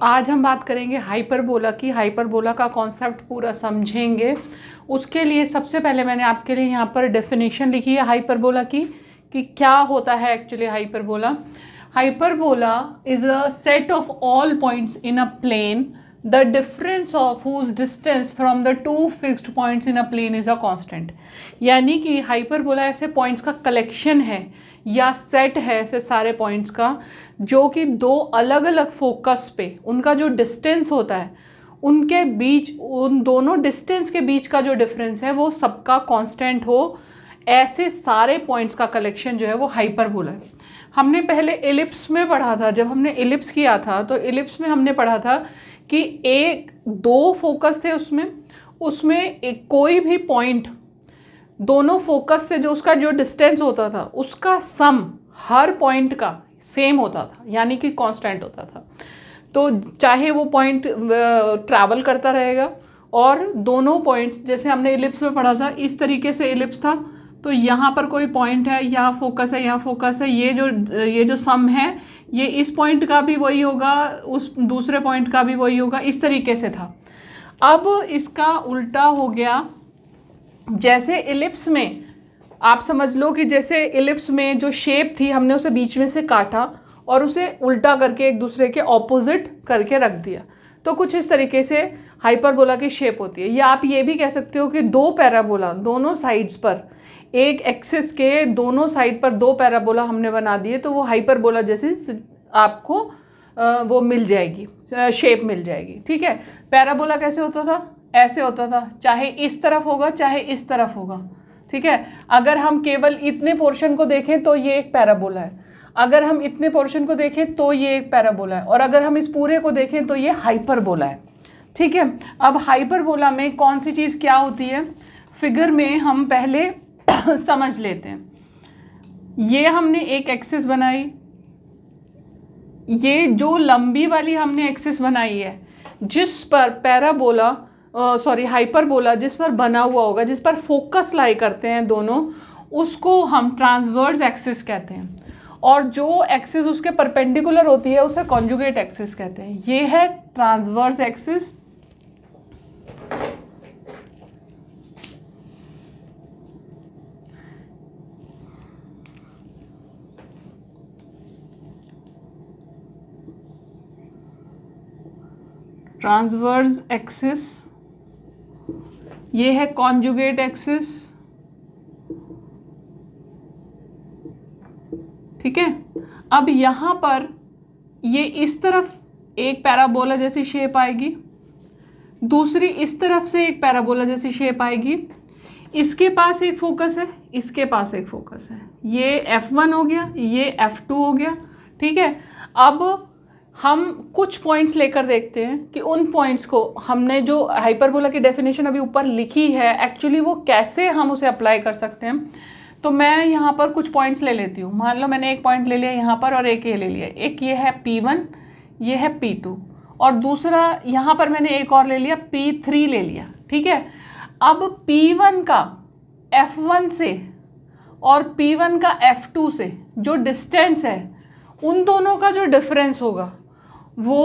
आज हम बात करेंगे हाइपरबोला की। हाइपरबोला का कॉन्सेप्ट पूरा समझेंगे। उसके लिए सबसे पहले मैंने आपके लिए यहाँ पर डेफिनेशन लिखी है हाइपरबोला की, कि क्या होता है actually hyperbola. Hyperbola is a set of all points in a plane, the difference of whose distance from the two fixed points in a plane is a constant. यानी कि हाइपरबोला ऐसे पॉइंट्स का collection है या set है ऐसे सारे points का, जो कि दो अलग अलग फोकस पे उनका जो डिस्टेंस होता है, उनके बीच, उन दोनों डिस्टेंस के बीच का जो डिफरेंस है वो सबका कांस्टेंट हो। ऐसे सारे पॉइंट्स का कलेक्शन जो है वो हाइपरबोला है। हमने पहले एलिप्स में पढ़ा था, जब हमने एलिप्स किया था तो एलिप्स में हमने पढ़ा था कि एक दो फोकस थे, उसमें एक कोई भी पॉइंट दोनों फोकस से जो उसका जो डिस्टेंस होता था उसका सम हर पॉइंट का सेम होता था, यानी कि कांस्टेंट होता था। तो चाहे वो पॉइंट ट्रैवल करता रहेगा, और दोनों पॉइंट्स जैसे हमने एलिप्स में पढ़ा था इस तरीके से एलिप्स था, तो यहाँ पर कोई पॉइंट है, यहाँ फोकस है, यहाँ फोकस है, ये जो सम है ये इस पॉइंट का भी वही होगा, उस दूसरे पॉइंट का भी वही होगा, इस तरीके से था। अब इसका उल्टा हो गया। जैसे एलिप्स में आप समझ लो कि जैसे एलिप्स में जो शेप थी हमने उसे बीच में से काटा और उसे उल्टा करके एक दूसरे के ऑपोजिट करके रख दिया, तो कुछ इस तरीके से हाइपरबोला की शेप होती है। या आप ये भी कह सकते हो कि दो पैराबोला दोनों साइड्स पर, एक एक्सिस के दोनों साइड पर दो पैराबोला हमने बना दिए, तो वो हाइपरबोला जैसी आपको वो मिल जाएगी, शेप मिल जाएगी। ठीक है, पैराबोला कैसे होता था? ऐसे होता था, चाहे इस तरफ होगा चाहे इस तरफ होगा। ठीक है, अगर हम केवल इतने पोर्शन को देखें तो ये एक पैराबोला है, अगर हम इतने पोर्शन को देखें तो ये एक पैराबोला है, और अगर हम इस पूरे को देखें तो ये हाइपरबोला है। ठीक है, अब हाइपरबोला में कौन सी चीज़ क्या होती है फिगर में हम पहले समझ लेते हैं। ये हमने एक एक्सिस बनाई, ये जो लंबी वाली हमने एक्सिस बनाई है जिस पर पैराबोला हाइपरबोला जिस पर बना हुआ होगा, जिस पर फोकस लाई करते हैं दोनों, उसको हम ट्रांसवर्स एक्सिस कहते हैं, और जो एक्सिस उसके परपेंडिकुलर होती है उसे कॉन्जुगेट एक्सिस कहते हैं। ये है ट्रांसवर्स एक्सिस, ट्रांसवर्स एक्सिस, ये है कॉन्जुगेट एक्सिस। ठीक है, अब यहाँ पर ये इस तरफ एक पैराबोला जैसी शेप आएगी, दूसरी इस तरफ से एक पैराबोला जैसी शेप आएगी। इसके पास एक फोकस है, इसके पास एक फोकस है, ये F1 हो गया, ये F2 हो गया। ठीक है, अब हम कुछ पॉइंट्स लेकर देखते हैं कि उन पॉइंट्स को हमने जो हाइपरबोला की डेफिनेशन अभी ऊपर लिखी है एक्चुअली वो कैसे हम उसे अप्लाई कर सकते हैं। तो मैं यहाँ पर कुछ पॉइंट्स ले लेती हूँ। मान लो मैंने एक पॉइंट ले लिया यहाँ पर और एक ये ले लिया, एक ये है P1, ये है P2, और दूसरा यहाँ पर मैंने एक और ले लिया P3 ले लिया। ठीक है, अब P1 का F1 से और P1 का F2 से जो डिस्टेंस है, उन दोनों का जो डिफरेंस होगा वो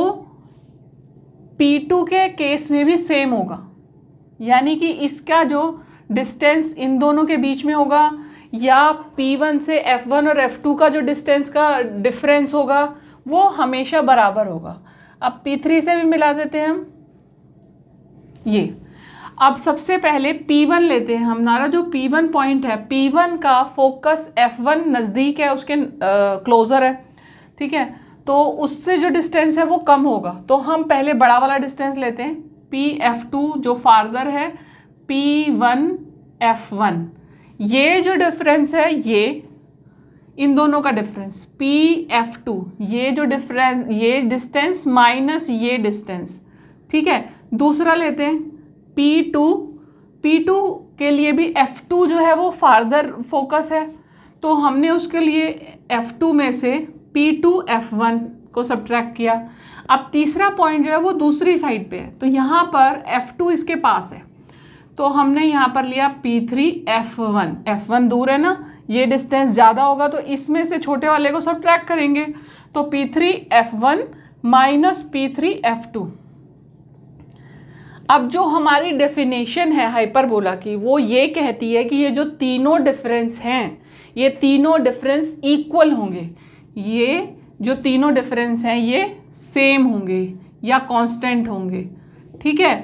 P2 के केस में भी सेम होगा, यानी कि इसका जो डिस्टेंस इन दोनों के बीच में होगा, या P1 से F1 और F2 का जो डिस्टेंस का डिफरेंस होगा वो हमेशा बराबर होगा। अब P3 से भी मिला देते हैं हम ये। अब सबसे पहले P1 लेते हैं, हमारा जो P1 पॉइंट है, P1 का फोकस F1 नज़दीक है, उसके क्लोज़र है। ठीक है, तो उससे जो डिस्टेंस है वो कम होगा, तो हम पहले बड़ा वाला डिस्टेंस लेते हैं, PF2 जो फार्दर है P1 F1। ये जो डिफरेंस है ये इन दोनों का डिफरेंस PF2, ये जो डिफरेंस, ये डिस्टेंस माइनस ये डिस्टेंस। ठीक है, दूसरा लेते हैं P2 के लिए भी F2 जो है वो फार्दर फोकस है, तो हमने उसके लिए F2 में से P2 F1 को सब्ट्रैक्ट किया। अब तीसरा पॉइंट जो है वो दूसरी साइड पे है, तो यहाँ पर F2 इसके पास है, तो हमने यहाँ पर लिया P3 F1। F1 दूर है ना, ये डिस्टेंस ज़्यादा होगा तो इसमें से छोटे वाले को सब्ट्रैक्ट करेंगे, तो P3 F1 माइनस P3F2। अब जो हमारी डेफिनेशन है हाइपरबोला की वो ये कहती है कि ये जो तीनों डिफरेंस हैं, ये तीनों डिफरेंस इक्वल होंगे, ये जो तीनों डिफरेंस हैं ये सेम होंगे या कांस्टेंट होंगे, ठीक है,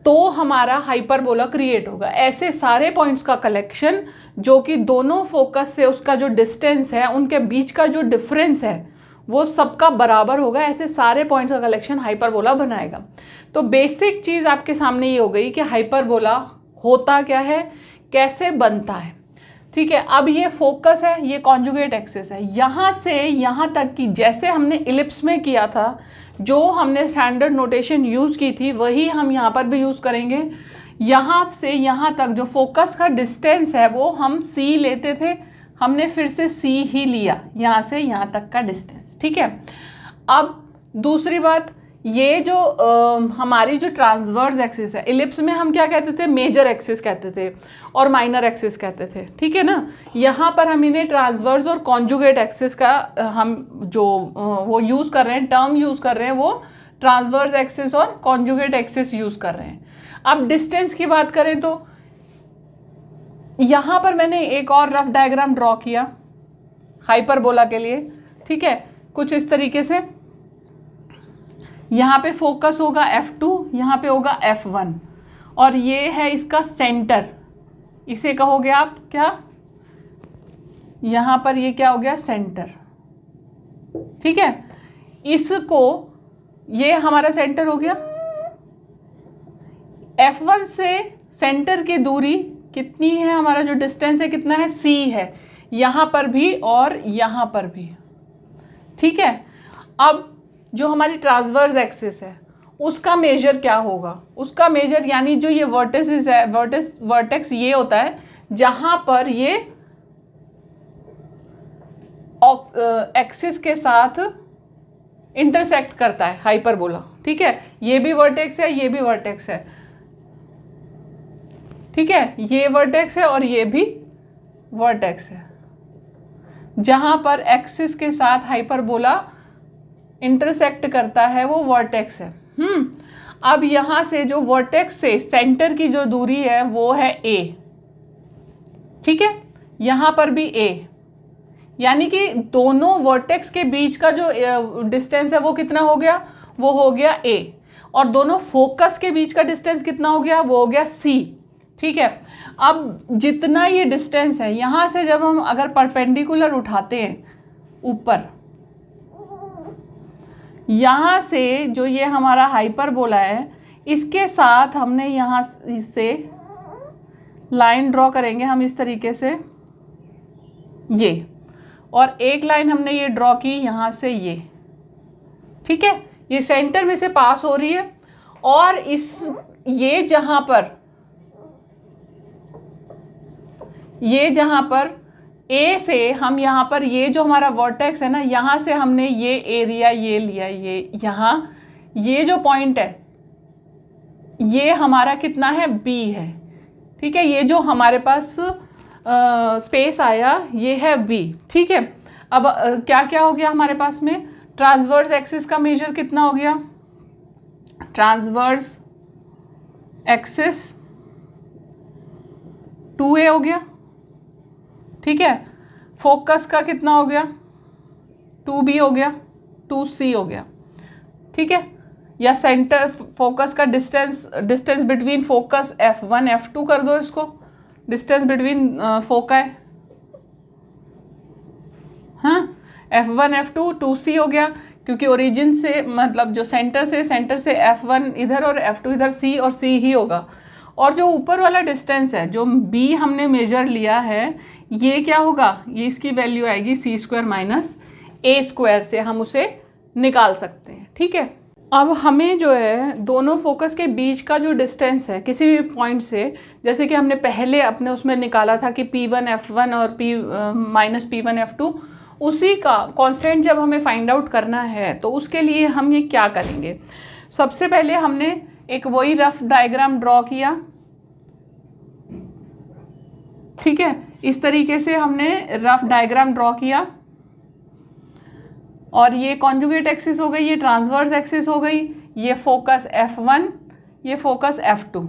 तो हमारा हाइपरबोला क्रिएट होगा। ऐसे सारे पॉइंट्स का कलेक्शन जो कि दोनों फोकस से उसका जो डिस्टेंस है उनके बीच का जो डिफरेंस है वो सबका बराबर होगा, ऐसे सारे पॉइंट्स का कलेक्शन हाइपरबोला बनाएगा। तो बेसिक चीज़ आपके सामने ये हो गई कि हाइपरबोला होता क्या है, कैसे बनता है, ठीक है। अब ये फोकस है, ये कॉन्जुगेट एक्सिस है, यहाँ से यहाँ तक कि जैसे हमने इलिप्स में किया था, जो हमने स्टैंडर्ड नोटेशन यूज़ की थी वही हम यहाँ पर भी यूज़ करेंगे। यहाँ से यहाँ तक जो फोकस का डिस्टेंस है वो हम C लेते थे, हमने फिर से C ही लिया, यहाँ से यहाँ तक का डिस्टेंस, ठीक है। अब दूसरी बात, ये जो हमारी जो ट्रांसवर्स एक्सिस है, इलिप्स में हम क्या कहते थे, मेजर एक्सिस कहते थे और माइनर एक्सिस कहते थे, ठीक है ना। यहाँ पर हम इन्हें ट्रांसवर्स और कॉन्जुगेट एक्सिस का हम जो वो यूज़ कर रहे हैं, टर्म यूज़ कर रहे हैं, वो ट्रांसवर्स एक्सिस और कॉन्जुगेट एक्सिस यूज़ कर रहे हैं। अब डिस्टेंस की बात करें तो यहाँ पर मैंने एक और रफ डायग्राम ड्रॉ किया हाइपरबोला के लिए, ठीक है, कुछ इस तरीके से। यहाँ पे फोकस होगा F2, यहाँ पे होगा F1 और ये है इसका सेंटर, इसे कहोगे आप क्या, यहाँ पर ये क्या हो गया, सेंटर, ठीक है। इसको, ये हमारा सेंटर हो गया। F1 से सेंटर की दूरी कितनी है, हमारा जो डिस्टेंस है कितना है, C है, यहाँ पर भी और यहाँ पर भी, ठीक है। अब जो हमारी ट्रांसवर्स एक्सिस है उसका मेजर क्या होगा, उसका मेजर यानी जो ये वर्टिसेस है, वर्टेक्स ये होता है जहाँ पर ये एक्सिस के साथ इंटरसेक्ट करता है हाइपरबोला, ठीक है। ये भी वर्टेक्स है, ये भी वर्टेक्स है, ठीक है, ये वर्टेक्स है और ये भी वर्टेक्स है, जहाँ पर एक्सिस के साथ हाइपरबोला इंटरसेक्ट करता है वो वर्टेक्स है। अब यहाँ से जो वर्टेक्स से सेंटर की जो दूरी है वो है A, ठीक है, यहाँ पर भी A, यानी कि दोनों वर्टेक्स के बीच का जो डिस्टेंस है वो कितना हो गया, वो हो गया A, और दोनों फोकस के बीच का डिस्टेंस कितना हो गया, वो हो गया C, ठीक है। अब जितना ये डिस्टेंस है, यहाँ से जब हम अगर परपेंडिकुलर उठाते हैं ऊपर, यहाँ से जो ये हमारा हाइपरबोला है इसके साथ हमने यहाँ से लाइन ड्रॉ करेंगे हम इस तरीके से, ये, और एक लाइन हमने ये ड्रॉ की यहाँ से ये, ठीक है, ये सेंटर में से पास हो रही है। और ये जहाँ पर A से हम यहाँ पर ये जो हमारा वर्टेक्स है ना, यहाँ से हमने ये एरिया ये लिया, ये यहाँ ये जो पॉइंट है ये हमारा कितना है, B है, ठीक है। ये जो हमारे पास स्पेस आया ये है B, ठीक है। अब क्या क्या हो गया हमारे पास में, ट्रांसवर्स एक्सिस का मेजर कितना हो गया, ट्रांसवर्स एक्सिस 2A हो गया, ठीक है। फोकस का कितना हो गया, 2B हो गया, 2C हो गया, ठीक है। या सेंटर फोकस का distance between focus F1 F2 कर दो इसको, डिस्टेंस बिटवीन फोका, हाँ, F1 F2 2C हो गया, क्योंकि ओरिजिन से मतलब जो सेंटर से F1 इधर और F2 इधर, C और C ही होगा। और जो ऊपर वाला डिस्टेंस है जो B हमने मेजर लिया है, ये क्या होगा, ये इसकी वैल्यू आएगी C² माइनस A² से हम उसे निकाल सकते हैं, ठीक है। अब हमें जो है दोनों फोकस के बीच का जो डिस्टेंस है किसी भी पॉइंट से, जैसे कि हमने पहले अपने उसमें निकाला था कि P1 F1 और P1 F2, उसी का कांस्टेंट जब हमें फाइंड आउट करना है तो उसके लिए हम ये क्या करेंगे, सबसे पहले हमने एक वही रफ डायग्राम ड्रॉ किया, ठीक है। इस तरीके से हमने रफ डायग्राम ड्रॉ किया। और ये कॉन्जुगेट एक्सिस हो गई, ये ट्रांसवर्स एक्सिस हो गई, ये फोकस F1, ये फोकस F2।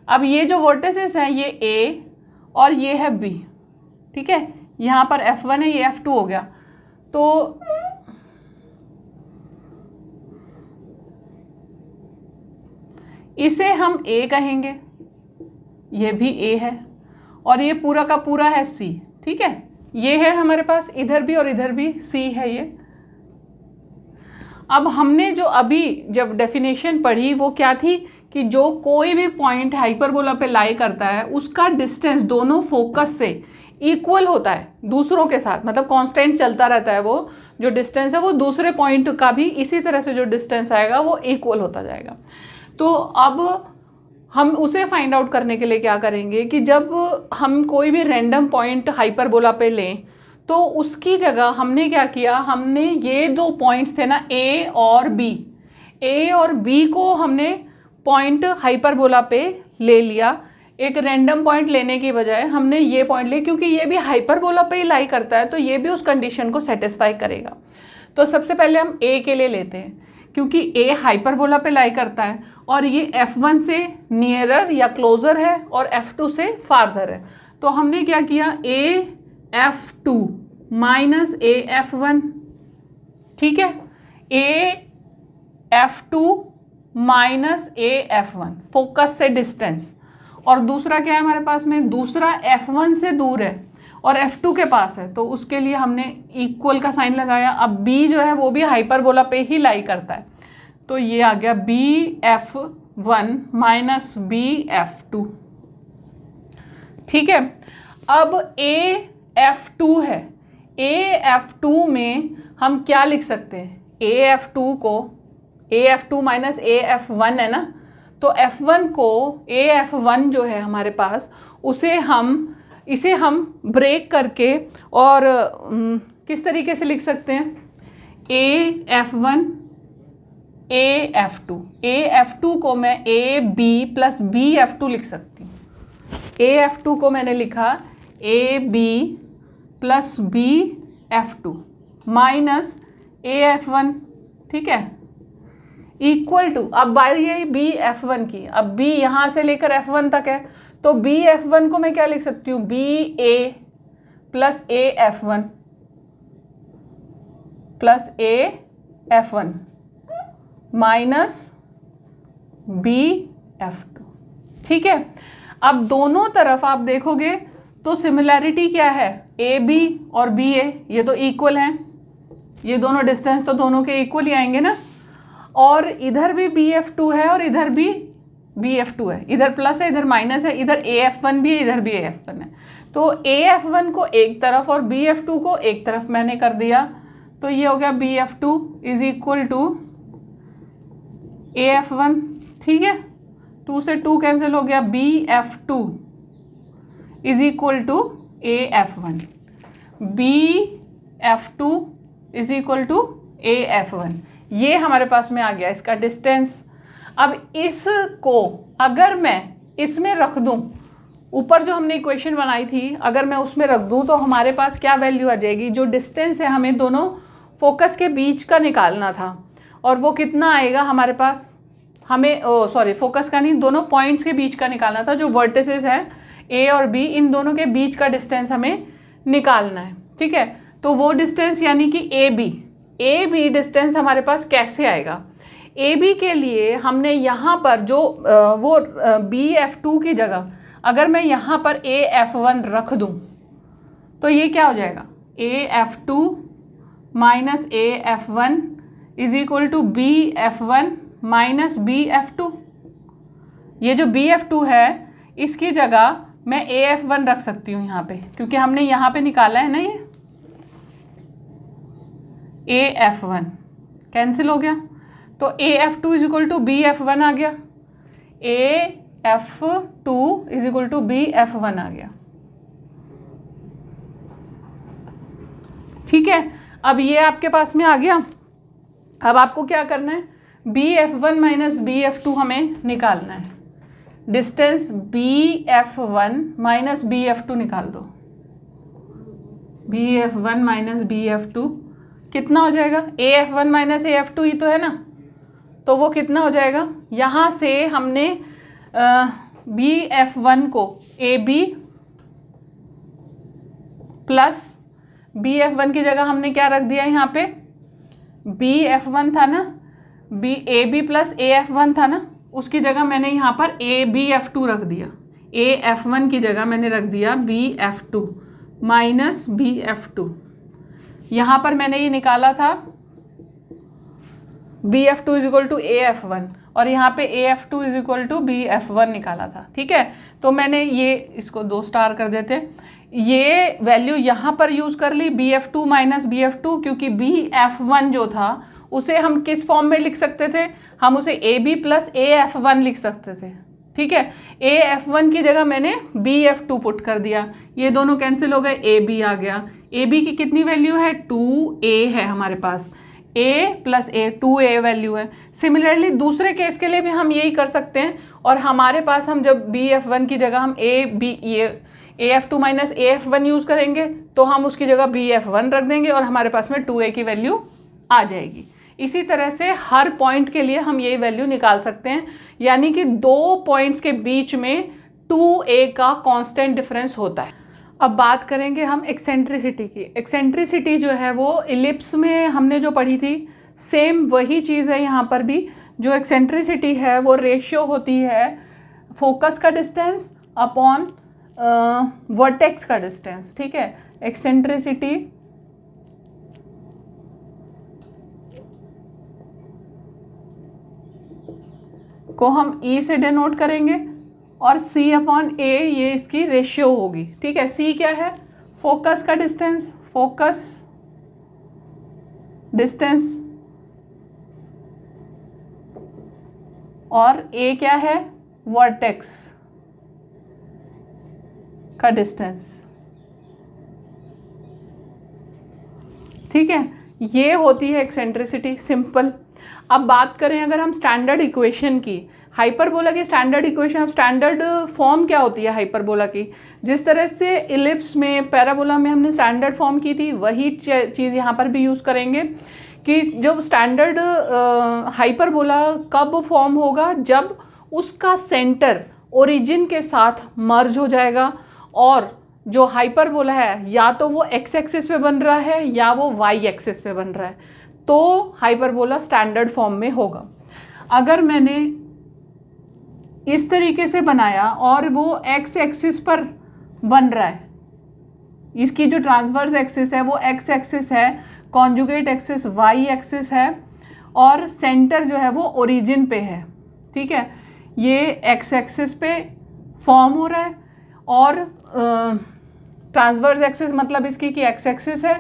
अब ये जो वर्टिसेस हैं ये A और ये है B, ठीक है, यहाँ पर F1 है, ये F2 हो गया। तो इसे हम A कहेंगे, ये भी A है, और ये पूरा का पूरा है C, ठीक है, ये है हमारे पास, इधर भी और इधर भी C है ये। अब हमने जो अभी जब डेफिनेशन पढ़ी वो क्या थी कि जो कोई भी पॉइंट हाइपरबोला पे लाई करता है उसका डिस्टेंस दोनों फोकस से इक्वल होता है दूसरों के साथ, मतलब कांस्टेंट चलता रहता है, वो जो डिस्टेंस है वो दूसरे पॉइंट का भी इसी तरह से जो डिस्टेंस आएगा वो इक्वल होता जाएगा। तो अब हम उसे फाइंड आउट करने के लिए क्या करेंगे कि जब हम कोई भी रैंडम पॉइंट हाइपरबोला पे लें तो उसकी जगह हमने क्या किया, हमने ये दो पॉइंट्स थे ना A और B को हमने पॉइंट हाइपरबोला पे ले लिया। एक रैंडम पॉइंट लेने की बजाय हमने ये पॉइंट ले, क्योंकि ये भी हाइपरबोला पे ही लाई करता है तो ये भी उस कंडीशन को सेटिस्फाई करेगा। तो सबसे पहले हम A के लिए लेते हैं, क्योंकि A हाइपरबोला पे लाई करता है और ये F1 से नियरर या क्लोजर है और F2 से फारदर है। तो हमने क्या किया, AF2 माइनस AF1, ठीक है, AF2 माइनस AF1 फोकस से डिस्टेंस, और दूसरा क्या है हमारे पास में, दूसरा F1 से दूर है और F2 के पास है, तो उसके लिए हमने इक्वल का साइन लगाया। अब B जो है वो भी हाइपरबोला पे ही लाई करता है, तो ये आ गया BF1 माइनस BF2, ठीक है। अब AF2 है, AF2 में हम क्या लिख सकते हैं, AF2 को, AF2 माइनस AF1 है ना, तो F1 को, AF1 जो है हमारे पास इसे हम ब्रेक करके और किस तरीके से लिख सकते हैं, AF1 AF2, AF2 को मैं AB प्लस BF2 लिख सकती हूँ। AF2 को मैंने लिखा AB plus BF2 minus AF1, ठीक है, इक्वल टू, अब बारी है BF1 की, अब B यहाँ से लेकर F1 तक है, तो BF1 को मैं क्या लिख सकती हूँ, BA plus AF1 plus AF1 minus BF2, ठीक है। अब दोनों तरफ आप देखोगे तो सिमिलैरिटी क्या है, AB और BA ये तो इक्वल हैं, ये दोनों डिस्टेंस तो दोनों के इक्वल ही आएंगे ना, और इधर भी BF2 है और इधर भी BF2 है, इधर प्लस है इधर माइनस है, इधर AF1 भी है इधर भी AF1 है, तो AF1 को एक तरफ और BF2 को एक तरफ मैंने कर दिया, तो ये हो गया BF2 is equal to AF1, ठीक है, 2 से 2 कैंसिल हो गया, BF2 is equal to AF1, BF2 is equal to AF1, ये हमारे पास में आ गया इसका डिस्टेंस। अब इसको अगर मैं इसमें रख दूं, ऊपर जो हमने इक्वेशन बनाई थी अगर मैं उसमें रख दूं तो हमारे पास क्या वैल्यू आ जाएगी, जो डिस्टेंस है हमें दोनों फोकस के बीच का निकालना था, और वो कितना आएगा हमारे पास, हमें फोकस का नहीं, दोनों पॉइंट्स के बीच का निकालना था, जो वर्टिसेस हैं A और B, इन दोनों के बीच का डिस्टेंस हमें निकालना है, ठीक है। तो वो डिस्टेंस यानी कि AB डिस्टेंस हमारे पास कैसे आएगा, AB के लिए हमने यहाँ पर जो वो BF2 की जगह अगर मैं यहाँ पर AF1 रख दूँ तो ये क्या हो जाएगा, AF2 minus AF1 is equal to BF1 minus BF2। ये जो BF2 है इसकी जगह मैं AF1 रख सकती हूँ यहाँ पे, क्योंकि हमने यहाँ पे निकाला है ना, ये AF1 कैंसिल हो गया, तो AF2 is equal to BF1 आ गया, AF2 is equal to BF1 आ गया, ठीक है। अब ये आपके पास में आ गया। अब आपको क्या करना है, BF1 माइनस BF2 हमें निकालना है, डिस्टेंस BF1 माइनस BF2 निकाल दो, BF1 माइनस BF2 कितना हो जाएगा, AF1 माइनस AF2 ही तो है ना, तो वो कितना हो जाएगा, यहाँ से हमने BF1 को AB प्लस BF1 की जगह हमने क्या रख दिया यहाँ पे, BF1 था ना, AB प्लस AF1 था ना, उसकी जगह मैंने यहाँ पर BF2 रख दिया। AF1 की जगह मैंने रख दिया BF2 माइनस BF2। यहाँ पर मैंने ये निकाला था BF2 is equal to AF1 और यहाँ पे AF2 is equal to BF1 निकाला था। ठीक है, तो मैंने ये इसको 2 स्टार कर देते, ये वैल्यू यहाँ पर यूज़ कर ली BF2 माइनस BF2, क्योंकि BF1 जो था उसे हम किस फॉर्म में लिख सकते थे, हम उसे AB प्लस AF1 लिख सकते थे। ठीक है, AF1 की जगह मैंने BF2 पुट कर दिया, ये दोनों कैंसिल हो गए, AB आ गया। AB की कितनी वैल्यू है, 2A है हमारे पास, A plus A 2A value है। सिमिलरली दूसरे केस के लिए भी हम यही कर सकते हैं, और हमारे पास हम जब BF1 की जगह हम AF2 माइनस AF1 यूज़ करेंगे तो हम उसकी जगह BF1 रख देंगे और हमारे पास में 2A की वैल्यू आ जाएगी। इसी तरह से हर पॉइंट के लिए हम यही वैल्यू निकाल सकते हैं, यानी कि 2 पॉइंट्स के बीच में 2A का कांस्टेंट डिफरेंस होता है। अब बात करेंगे हम एक्सेंट्रिसिटी की। एक्सेंट्रिसिटी जो है वो इलिप्स में हमने जो पढ़ी थी, सेम वही चीज़ है यहाँ पर भी। जो एक्सेंट्रिसिटी है वो रेशियो होती है फोकस का डिस्टेंस अपॉन वर्टेक्स का डिस्टेंस। ठीक है, एक्सेंट्रिसिटी को हम E से डिनोट करेंगे और C अपॉन A ये इसकी रेशियो होगी। ठीक है, C क्या है, फोकस का डिस्टेंस, फोकस डिस्टेंस, और A क्या है, वर्टेक्स का डिस्टेंस। ठीक है, ये होती है एक्सेंट्रिसिटी, सिंपल। अब बात करें अगर हम स्टैंडर्ड इक्वेशन की, हाइपरबोला की स्टैंडर्ड इक्वेशन, अब स्टैंडर्ड फॉर्म क्या होती है हाइपरबोला की, जिस तरह से इलिप्स में पैराबोला में हमने स्टैंडर्ड फॉर्म की थी वही चीज़ यहाँ पर भी यूज़ करेंगे कि जब स्टैंडर्ड हाइपरबोला कब फॉर्म होगा, जब उसका सेंटर ओरिजिन के साथ मर्ज हो जाएगा और जो हाइपरबोला है या तो वो एक्स एक्सिस पे बन रहा है या वो वाई एक्सिस पे बन रहा है, तो हाइपरबोला स्टैंडर्ड फॉर्म में होगा। अगर मैंने इस तरीके से बनाया और वो एक्स एक्सिस पर बन रहा है, इसकी जो ट्रांसवर्स एक्सिस है वो एक्स एक्सिस है, कॉन्जुगेट एक्सिस वाई एक्सिस है और सेंटर जो है वो ओरिजिन पे है। ठीक है, ये एक्स एक्सिस पे फॉर्म हो रहा है और ट्रांसवर्स एक्सिस मतलब इसकी कि एक्स एक्सिस है,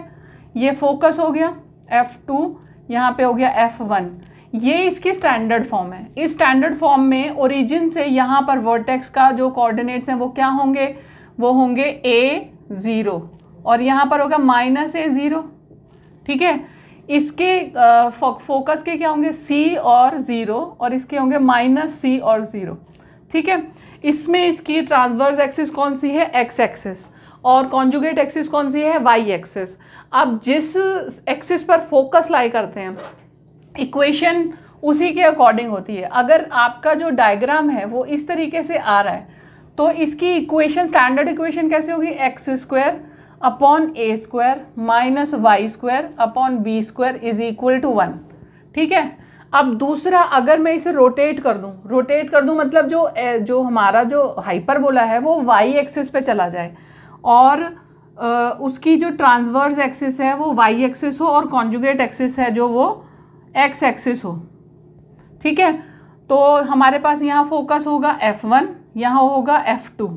ये फोकस हो गया F2, यहाँ पे हो गया F1। ये इसकी स्टैंडर्ड फॉर्म है। इस स्टैंडर्ड फॉर्म में ओरिजिन से यहाँ पर वर्टेक्स का जो कोऑर्डिनेट्स हैं वो क्या होंगे, वो होंगे A0 और यहाँ पर होगा -A0। ठीक है, इसके फोकस के क्या होंगे C और 0 और इसके होंगे -C और 0। ठीक है, इसमें इसकी ट्रांसवर्स एक्सिस कौन सी है, एक्स एक्सिस, और कॉन्जुगेट एक्सिस कौन सी है, वाई एक्सिस। अब जिस एक्सिस पर फोकस लाई करते हैं इक्वेशन उसी के अकॉर्डिंग होती है। अगर आपका जो डायग्राम है वो इस तरीके से आ रहा है तो इसकी इक्वेशन, स्टैंडर्ड इक्वेशन कैसे होगी, x² upon A² minus y² upon B² is equal to 1। ठीक है, अब दूसरा अगर मैं इसे रोटेट कर दूं मतलब जो हमारा जो हाइपरबोला है वो y एक्सिस पे चला जाए और उसकी जो ट्रांसवर्स एक्सिस है वो y एक्सिस हो और कॉन्जुगेट एक्सिस है जो वो x एक्सिस हो। ठीक है, तो हमारे पास यहाँ फोकस होगा F1, यहाँ होगा F2।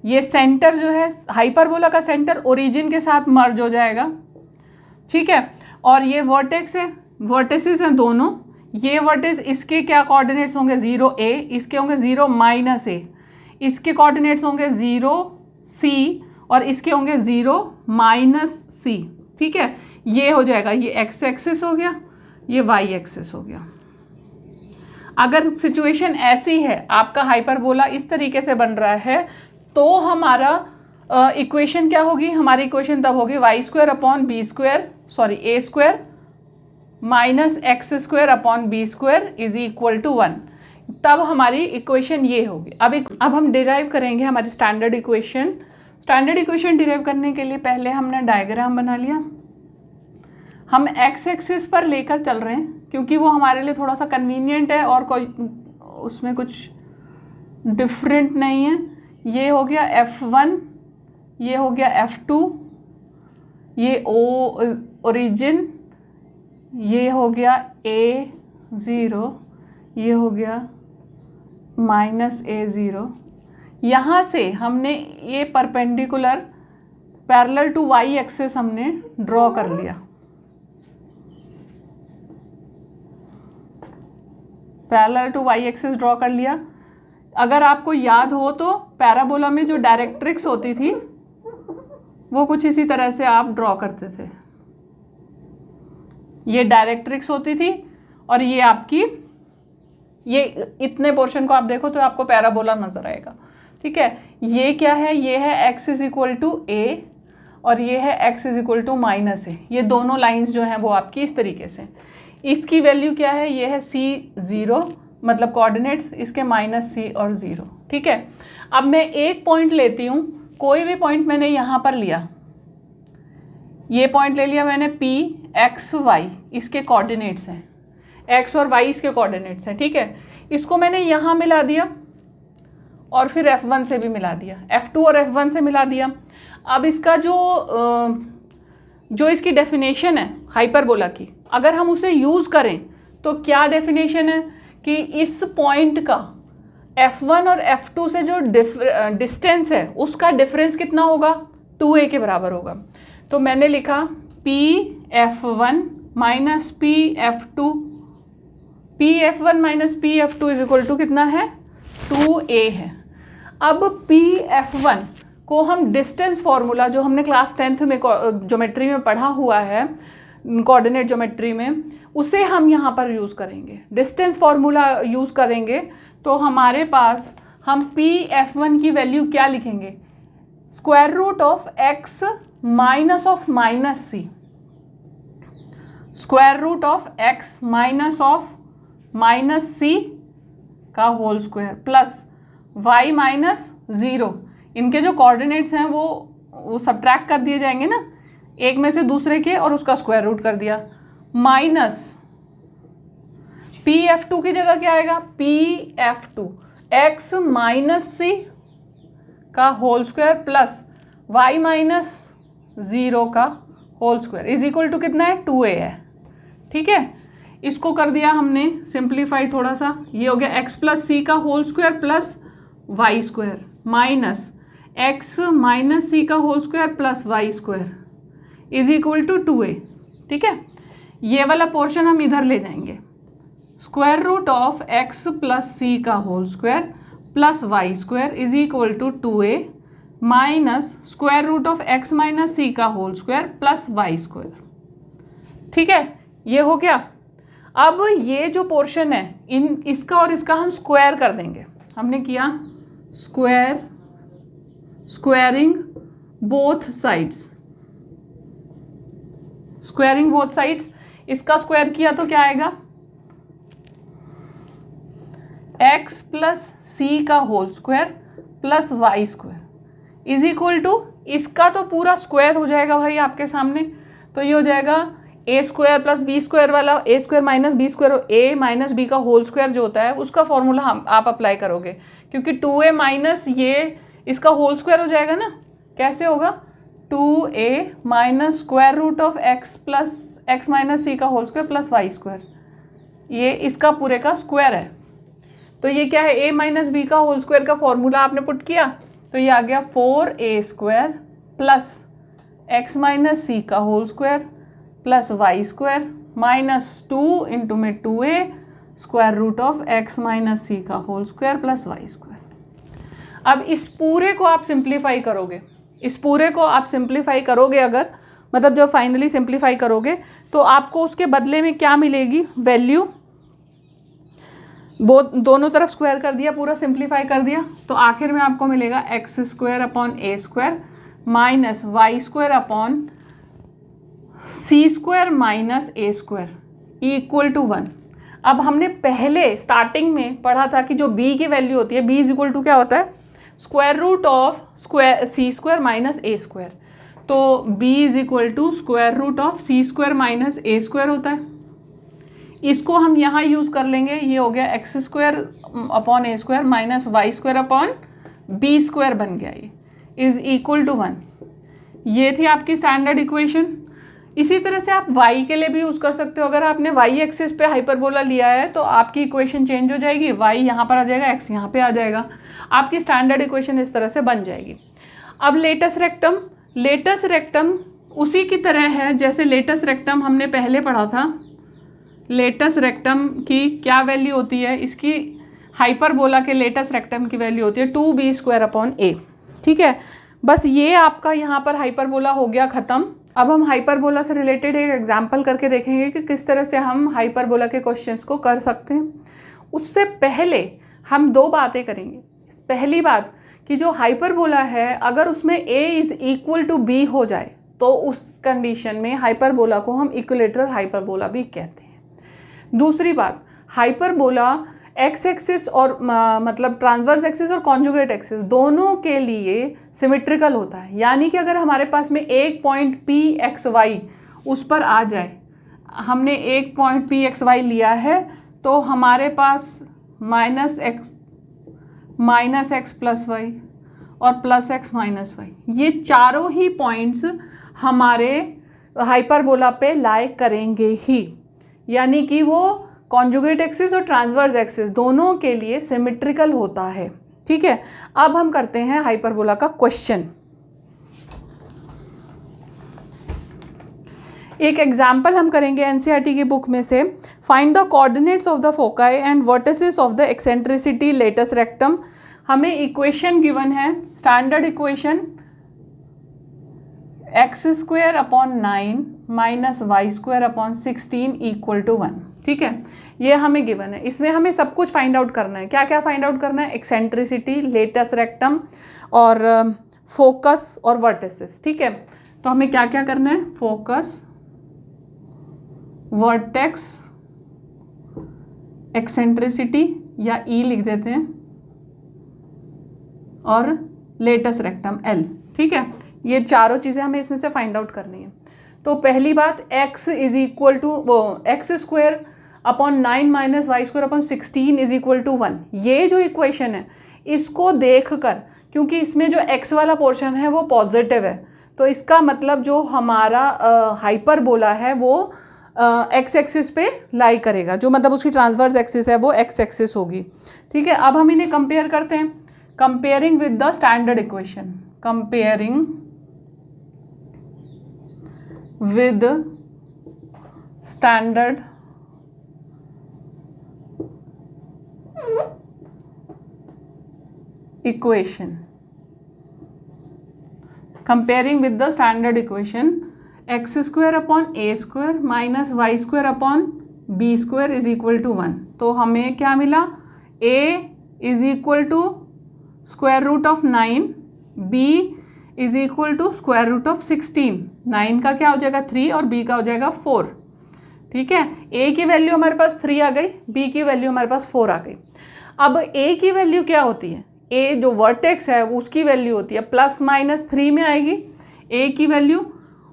ये सेंटर जो है हाइपरबोला का सेंटर ओरिजिन के साथ मर्ज हो जाएगा। ठीक है, और ये वर्टेक्स है, वर्टेसिस हैं दोनों। ये वर्टेक्स, इसके क्या कोऑर्डिनेट्स होंगे 0A, इसके होंगे 0 -A, इसके कोऑर्डिनेट्स होंगे 0C और इसके होंगे 0 -C। ठीक है, ये हो जाएगा, ये एक्स एक्सिस हो गया, ये वाई एक्सिस हो गया। अगर सिचुएशन ऐसी है, आपका हाइपरबोला इस तरीके से बन रहा है, तो हमारा इक्वेशन क्या होगी हमारी? इक्वेशन तब होगी Y square upon B square, sorry A square minus X square upon B square is equal to 1। तब हमारी इक्वेशन ये होगी। अब हम डिराइव करेंगे हमारी standard equation. Standard equation derive करने के लिए पहले हमने डायग्राम बना लिया। हम एक्स एक्सिस पर लेकर चल रहे हैं क्योंकि वो हमारे लिए थोड़ा सा कन्वीनियंट है और कोई उसमें कुछ डिफरेंट नहीं है। ये हो गया F1, ये हो गया F2, ये ओरिजिन, ये हो गया A0, ये हो गया माइनस A0। यहाँ से हमने ये perpendicular parallel to Y axis हमने ड्रॉ कर लिया। Parallel to Y axis draw कर लिया। अगर आपको याद हो तो पैराबोला में जो डायरेक्ट्रिक्स होती थी वो कुछ इसी तरह से आप ड्रॉ करते थे। ये डायरेक्ट्रिक्स होती थी और ये आपकी, ये इतने पोर्शन को आप देखो तो आपको पैराबोला नजर आएगा। ठीक है, ये क्या है? ये है x is equal to A और ये है x is equal to minus A. ये दोनों लाइंस जो हैं वो आपकी इस तरीके से। इसकी वैल्यू क्या है? ये है C0, मतलब कोऑर्डिनेट्स इसके माइनस C और 0। ठीक है, अब मैं एक पॉइंट लेती हूँ, कोई भी पॉइंट मैंने यहाँ पर लिया, ये पॉइंट ले लिया मैंने P x y, इसके कोऑर्डिनेट्स हैं, x और y इसके कोऑर्डिनेट्स हैं। ठीक है, इसको मैंने यहाँ मिला दिया और फिर F1 से भी मिला दिया, F2 और F1 से मिला दिया। अब इसका जो इसकी डेफिनेशन है हाइपरबोला की, अगर हम उसे यूज़ करें तो क्या डेफिनेशन है कि इस पॉइंट का F1 और F2 से जो डिस्टेंस है उसका डिफरेंस कितना होगा? 2a के बराबर होगा। तो मैंने लिखा Pf1 minus Pf2, Pf1 minus Pf2 is equal to कितना है? 2a है। अब Pf1 को हम डिस्टेंस फॉर्मूला जो हमने क्लास 10th में ज्योमेट्री में पढ़ा हुआ है, कोऑर्डिनेट ज्योमेट्री में, उसे हम यहाँ पर यूज़ करेंगे। डिस्टेंस फॉर्मूला यूज़ करेंगे तो हमारे पास हम Pf1 की वैल्यू क्या लिखेंगे? Square root of x minus of minus c, square root of x minus of minus c का whole square plus y minus 0। इनके जो कोऑर्डिनेट्स हैं वो सब्ट्रैक्ट कर दिए जाएंगे ना, एक में से दूसरे के, और उसका स्क्वायर रूट कर दिया, माइनस Pf2 की जगह क्या आएगा? Pf2 x माइनस c का whole square plus y minus 0 का whole square is equal to कितना है? 2a है। ठीक है, इसको कर दिया हमने सिंप्लीफाई थोड़ा सा। ये हो गया x प्लस c का whole square plus Y square minus x minus c का whole square plus Y square is equal to 2a। ठीक है, ये वाला पोर्शन हम इधर ले जाएंगे। Square root of x plus c का whole square plus Y square is equal to 2a minus square root of x minus c का whole square plus Y square. ठीक है, ये हो गया। अब ये जो पोर्शन है इसका और इसका हम स्क्वायर कर देंगे। हमने किया squaring both sides, squaring both sides. इसका स्क्वायर किया तो क्या आएगा? x प्लस सी का whole square plus Y square is equal to, इसका तो पूरा स्क्वायर हो जाएगा भाई आपके सामने। तो ये हो जाएगा ए स्क्वायर प्लस बी स्क्वायर वाला, ए स्क्वायर माइनस बी स्क्वायर, ए माइनस बी का होल स्क्वायर जो होता है उसका फॉर्मूला आप अप्लाई करोगे, क्योंकि 2a माइनस ये इसका होल स्क्वायर हो जाएगा ना। कैसे होगा? 2a minus square root of x plus x minus C का whole square plus Y square, ये इसका पूरे का स्क्वायर है। तो ये क्या है? a माइनस बी का होल स्क्वायर का फॉर्मूला आपने पुट किया तो ये आ गया 4a square plus x minus C का whole square plus Y square minus 2 into में 2a square root of x minus C का whole square plus Y square. अब इस पूरे को आप सिंप्लीफाई करोगे, इस पूरे को आप सिंप्लीफाई करोगे, अगर मतलब जब फाइनली सिंप्लीफाई करोगे तो आपको उसके बदले में क्या मिलेगी? वैल्यू दोनों तरफ स्क्वायर कर दिया, पूरा सिंप्लीफाई कर दिया, तो आखिर में आपको मिलेगा x square upon A square minus Y square upon c square minus a square equal to 1। अब हमने पहले स्टार्टिंग में पढ़ा था कि जो b की वैल्यू होती है, b इज इक्वल टू क्या होता है, square root of square c square minus a square. तो b is equal to square root of c square minus a square होता है। इसको हम यहाँ यूज़ कर लेंगे, ये हो गया एक्स स्क्वायर अपॉन ए square minus Y square upon B square बन गया, ये इज इक्वल टू 1। ये थी आपकी स्टैंडर्ड इक्वेशन। इसी तरह से आप y के लिए भी यूज़ कर सकते हो। अगर आपने y एक्सिस पे हाइपरबोला लिया है तो आपकी इक्वेशन चेंज हो जाएगी, y यहाँ पर आ जाएगा, x यहाँ पे आ जाएगा, आपकी स्टैंडर्ड इक्वेशन इस तरह से बन जाएगी। अब लेटस रेक्टम, लेटस रेक्टम उसी की तरह है जैसे लेटस रेक्टम हमने पहले पढ़ा था। लेटस रेक्टम की क्या वैल्यू होती है, इसकी हाइपरबोला के लेटस रेक्टम की वैल्यू होती है 2b स्क्वायर अपॉन a। ठीक है, बस ये आपका यहाँ पर हाइपरबोला हो गया ख़त्म। अब हम हाइपरबोला से रिलेटेड एक एग्जाम्पल करके देखेंगे कि किस तरह से हम हाइपरबोला के क्वेश्चंस को कर सकते हैं। उससे पहले हम दो बातें करेंगे। पहली बात कि जो हाइपरबोला है अगर उसमें a is equal to b हो जाए तो उस कंडीशन में हाइपरबोला को हम इक्विलेटरल हाइपरबोला भी कहते हैं। दूसरी बात, हाइपरबोला एक्स एक्सिस और मतलब ट्रांसवर्स एक्सिस और कॉन्जुगेट एक्सिस दोनों के लिए सिमेट्रिकल होता है। यानी कि अगर हमारे पास में एक पॉइंट पी एक्स वाई उस पर आ जाए, हमने एक पॉइंट पी एक्स वाई लिया है तो हमारे पास माइनस एक्स प्लस वाई और प्लस एक्स माइनस वाई, ये चारों ही पॉइंट्स हमारे हाइपरबोला पे लाई करेंगे ही। यानी कि वो कॉन्जुगेट एक्सिस और ट्रांसवर्स एक्सिस दोनों के लिए सिमेट्रिकल होता है। ठीक है, अब हम करते हैं हाइपरबोला का क्वेश्चन। एक एग्जाम्पल हम करेंगे एनसीईआरटी की बुक में से। Find the coordinates of the foci and vertices of the eccentricity latus rectum. हमें इक्वेशन गिवन है, standard equation x square upon 9 minus Y square upon 16 equal to 1। ठीक है, ये हमें गिवन है। इसमें हमें सब कुछ फाइंड आउट करना है। क्या क्या फाइंड आउट करना है, एक्सेंट्रिसिटी, लेटस रेक्टम और फोकस और वर्टिसेस। ठीक है, तो हमें क्या क्या करना है, फोकस, वर्टेक्स, एक्सेंट्रिसिटी या ई लिख देते हैं और लेटस रेक्टम एल। ठीक है, ये चारों चीज़ें हमें इसमें से फाइंड आउट करनी है। तो पहली बात, x इज इक्वल टू वो x square upon 9 minus Y square upon 16 is equal to 1। ये जो इक्वेशन है इसको देखकर, क्योंकि इसमें जो x वाला पोर्शन है वो पॉजिटिव है, तो इसका मतलब जो हमारा हाइपरबोला है वो x एक्सिस पे लाई करेगा, जो मतलब उसकी ट्रांसवर्स एक्सिस है वो x एक्सिस होगी। ठीक है, अब हम इन्हें कंपेयर करते हैं। Comparing with the standard equation, comparing with standard equation, comparing with the standard equation x square upon a square minus y square upon b square is equal to 1। तो हमें क्या मिला, a is equal to square root of 9, b is equal to square root of 16। 9 का क्या हो जाएगा 3 और b का हो जाएगा 4। ठीक है, a की वैल्यू हमारे पास 3 आ गई, b की वैल्यू हमारे पास 4 आ गई। अब a की वैल्यू क्या होती है, a जो वर्टेक्स है उसकी वैल्यू होती है प्लस माइनस 3 में आएगी a की वैल्यू,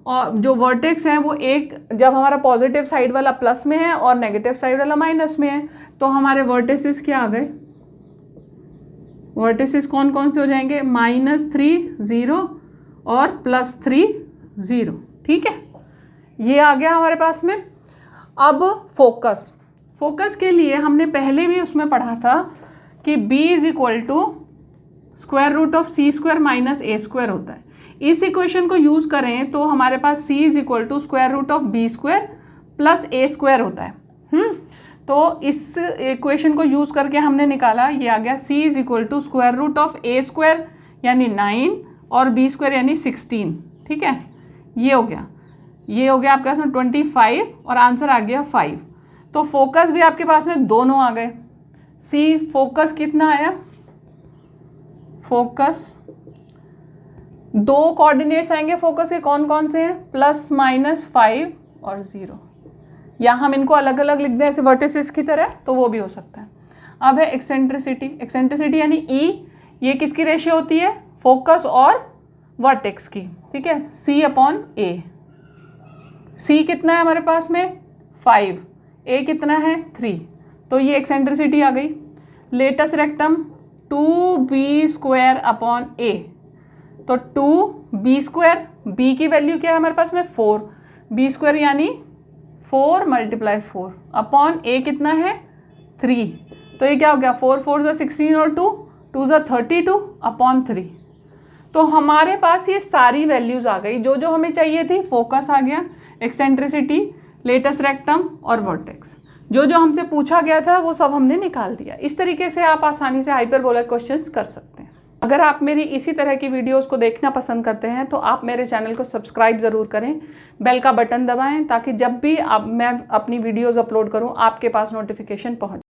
और जो वर्टेक्स है वो एक जब हमारा पॉजिटिव साइड वाला प्लस में है और नेगेटिव साइड वाला माइनस में है, तो हमारे वर्टिसेस क्या आ गए, वर्टिसेस कौन कौन से हो जाएंगे, -3 0 और +3 0। ठीक है, ये आ गया हमारे पास में। अब फोकस, फोकस के लिए हमने पहले भी उसमें पढ़ा था कि b is equal to square root of c square minus a square होता है। इस इक्वेशन को यूज़ करें तो हमारे पास c is equal to square root of b square plus a square होता है। तो इस इक्वेशन को यूज़ करके हमने निकाला, ये आ गया c is equal to square root of a square यानी 9 और b स्क्वायर यानी 16। ठीक है, ये हो गया आपके पास में 25 और आंसर आ गया 5। तो फोकस भी आपके पास में दोनों आ गए। c फोकस कितना आया, फोकस दो कोऑर्डिनेट्स आएंगे फोकस के, कौन कौन से हैं, +-5 और 0, या हम इनको अलग अलग लिख दें ऐसे वर्टिसेस की तरह तो वो भी हो सकता है। अब है एक्सेंट्रिसिटी, एक्सेंट्रिसिटी यानी ई, ये किसकी रेशियो होती है, फोकस और वर्टेक्स की, ठीक है, C/A। C कितना है हमारे पास में 5, A कितना है 3, तो ये एक्सेंट्रिसिटी आ गई। लेटस रेक्टम 2B²/A, तो 2B², B की वैल्यू क्या है हमारे पास में 4, B² यानी 4 × 4 अपॉन A कितना है 3, तो ये क्या हो गया 4 4 = 16 और 2 2 = 32 अपॉन 3। तो हमारे पास ये सारी वैल्यूज़ आ गई जो जो हमें चाहिए थी। फोकस आ गया, एक्सेंट्रिसिटी, लेटस रेक्टम और वर्टेक्स, जो जो हमसे पूछा गया था वो सब हमने निकाल दिया। इस तरीके से आप आसानी से हाइपरबोलिक क्वेश्चंस कर सकते हैं। अगर आप मेरी इसी तरह की वीडियोस को देखना पसंद करते हैं तो आप मेरे चैनल को सब्सक्राइब ज़रूर करें, बेल का बटन दबाएं ताकि जब भी मैं अपनी वीडियोस अपलोड करूं आपके पास नोटिफिकेशन पहुंचे।